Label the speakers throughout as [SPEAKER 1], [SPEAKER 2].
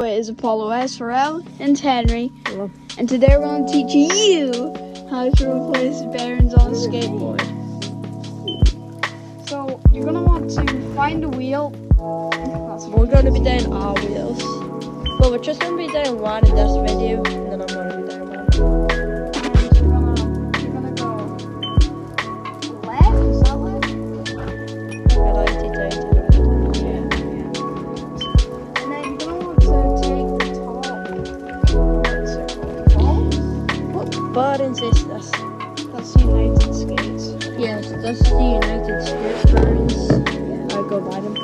[SPEAKER 1] It is Apollo S, Pharrell, and Henry.
[SPEAKER 2] Hello.
[SPEAKER 1] And today we're going to teach you how to replace bearings on a skateboard. So you're going to want to find a wheel.
[SPEAKER 2] We're going to be doing our wheels. Well, we're just going to be doing one in this video, and then I'm going to be doing one.
[SPEAKER 1] And you're gonna go left, is that left? Yeah. And then you're gonna want to take the top. What's it called?
[SPEAKER 2] What buttons is this?
[SPEAKER 1] That's United Skates.
[SPEAKER 2] Yes, that's the United States buttons. Yeah, I'll go buy them.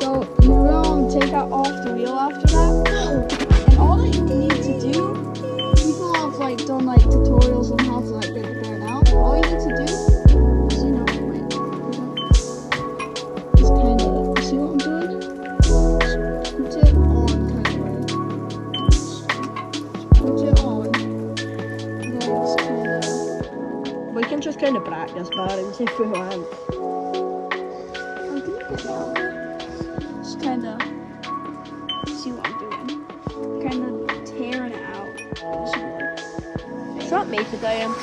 [SPEAKER 1] So you're going to take that off the wheel after that. And all that you need to do, people have done tutorials on how to get the bearing out. All you need to do is, it's kind of, see what I'm doing? Put it on kind of way. Put it on. And then it's kind of,
[SPEAKER 2] We can just kind of practice buttons if we want.
[SPEAKER 1] I think it's now. Just kind of see what I'm doing. Kind of tearing it out.
[SPEAKER 2] It's not me to do them.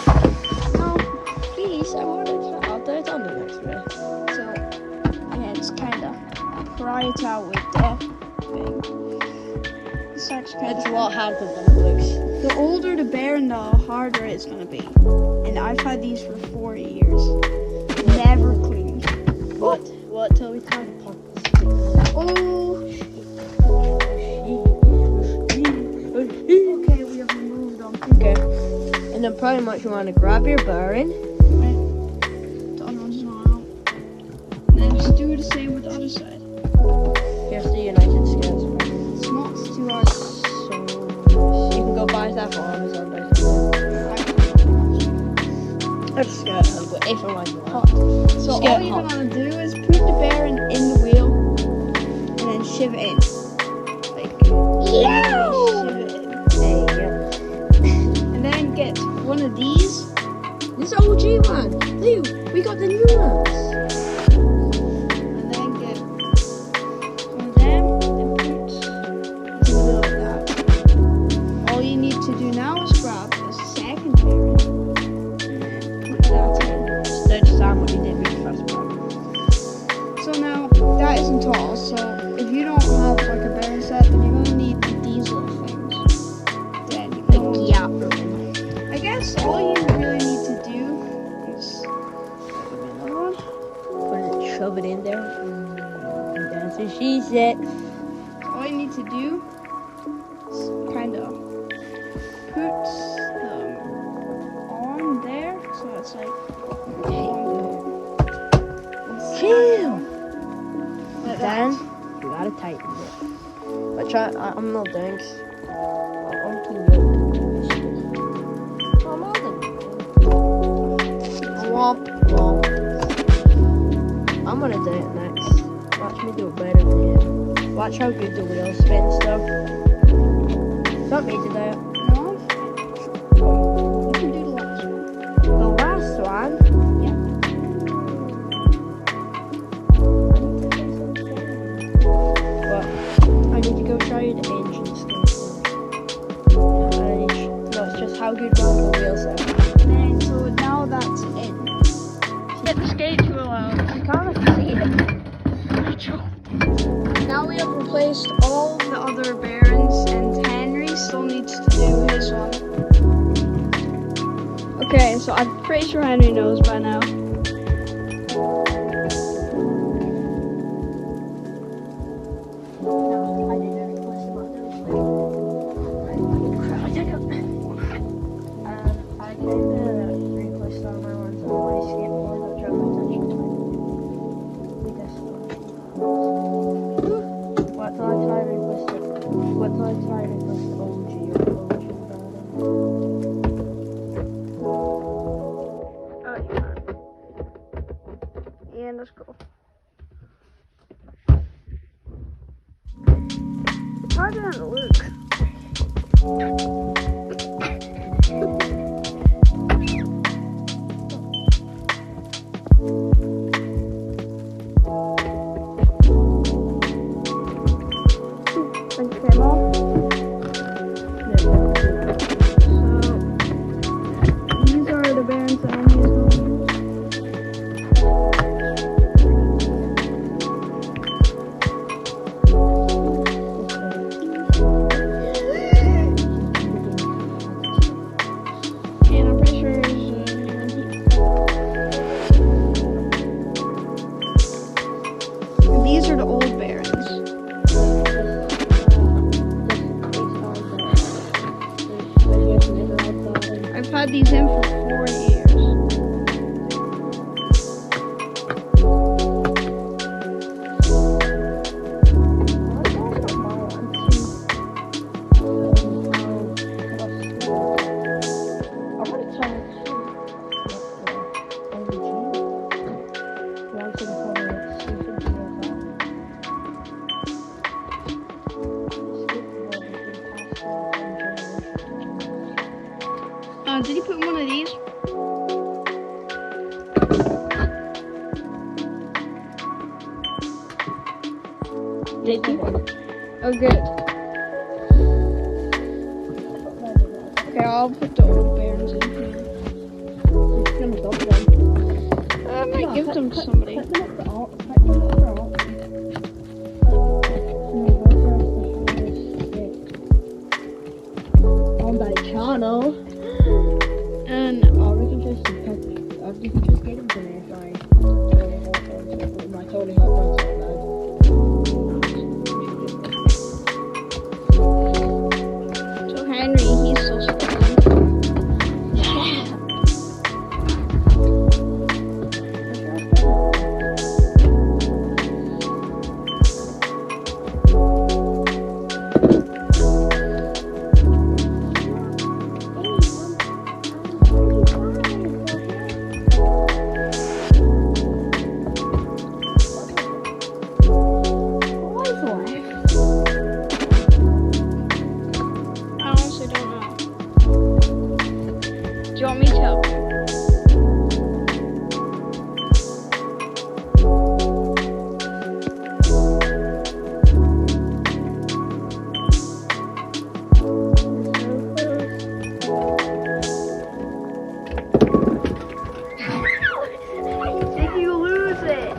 [SPEAKER 1] No.
[SPEAKER 2] Please, I want it. I'll do it on the next way.
[SPEAKER 1] So, yeah, just kind of pry it out with the thing. It's actually kind
[SPEAKER 2] It's
[SPEAKER 1] of
[SPEAKER 2] a lot harder than it looks.
[SPEAKER 1] the older the bearing, the harder it's going to be. And I've had these for 4 years. Never cleaned.
[SPEAKER 2] What till we tie the pockets?
[SPEAKER 1] Oh! Okay, we have removed them.
[SPEAKER 2] Okay. And then pretty much you want to grab your bearing.
[SPEAKER 1] The other one's not out. And then just do the same with the other side.
[SPEAKER 2] Here's the United States.
[SPEAKER 1] It's not too hard.
[SPEAKER 2] So you can go buy that from Amazon. Or just get it, but if and when you want.
[SPEAKER 1] So
[SPEAKER 2] Just get
[SPEAKER 1] all
[SPEAKER 2] it
[SPEAKER 1] you're
[SPEAKER 2] hot.
[SPEAKER 1] gonna do is put the bearing in the wheel and then shiv it in. Shiv it in.
[SPEAKER 2] There you go.
[SPEAKER 1] And then get one of these.
[SPEAKER 2] This OG one. Lou, we got the new ones.
[SPEAKER 1] And then get one of them and put in the middle of that. All you need to do now is grab the second bearing and then put that in.
[SPEAKER 2] Just do the same what you did with the first one.
[SPEAKER 1] So now that isn't tall, so if you don't have a bearing set, then you're gonna need these little things. Then you can
[SPEAKER 2] Yeah.
[SPEAKER 1] I guess all you really need to do is give me another one.
[SPEAKER 2] Put it, shove it in there. And that's what she said.
[SPEAKER 1] All you need to do is kind of put them on there, so it's on there.
[SPEAKER 2] Chill.
[SPEAKER 1] Like
[SPEAKER 2] Then
[SPEAKER 1] that.
[SPEAKER 2] you gotta tighten it. But I'm not doing. I'm too young to do this shit. I'm older than you. Womp womp. I'm gonna do it next. Watch me do it better than you. Watch how good the wheels spin and stuff. It's not me to do it.
[SPEAKER 1] No? You can do the last one.
[SPEAKER 2] The last one. But I need to go try the engine stuff. No, it's just how good one the wheels are.
[SPEAKER 1] And then, so now that's in.
[SPEAKER 2] Get the skate wheel out. I can't see it.
[SPEAKER 1] Now we have replaced all the other bearings, and Henry still needs to do his one. Okay, so I'm pretty sure Henry knows by now. And let's go. How did it look? came off. had these in for 4 years. Did you put in one of these? Did you? Oh, good. Okay, I'll put the old bearings in here. I might give them to somebody.
[SPEAKER 2] On that channel.
[SPEAKER 1] And
[SPEAKER 2] You can just get them to me if my totally hot runs like that.
[SPEAKER 1] so Henry, he's so struggling. Yeah. I honestly don't know. Do you want me to help you? Did you lose it?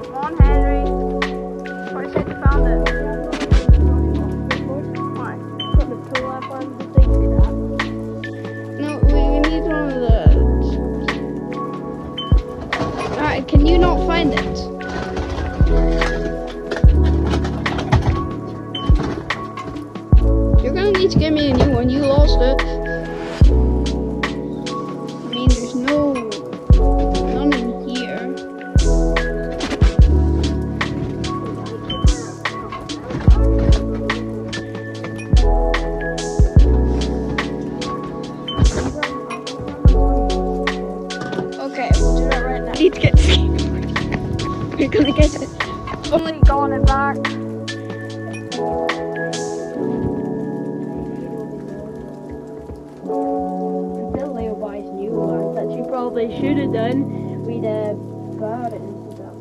[SPEAKER 1] Come on, Henry. I said you found it. Why?
[SPEAKER 2] Put the pull up on the thing for that.
[SPEAKER 1] No, we need one of the. Alright, can you not find it? You're gonna need to give me a new one. You lost it. I mean, there's none in here. Okay, we'll do that right now. I need to get the skateboard. We're gonna get it. Only going it back.
[SPEAKER 2] Until Leo buys new ones that she probably should have done, we'd bought it and stuff.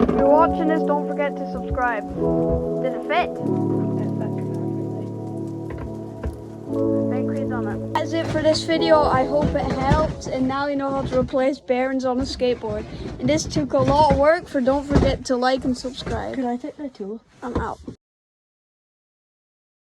[SPEAKER 1] If you're watching this, don't forget to subscribe. Did it fit? Thank you, on it. That's it for this video. I hope it helped, and now you know how to replace bearings on a skateboard. And this took a lot of work, so don't forget to like and subscribe.
[SPEAKER 2] Can I take the tool?
[SPEAKER 1] I'm out.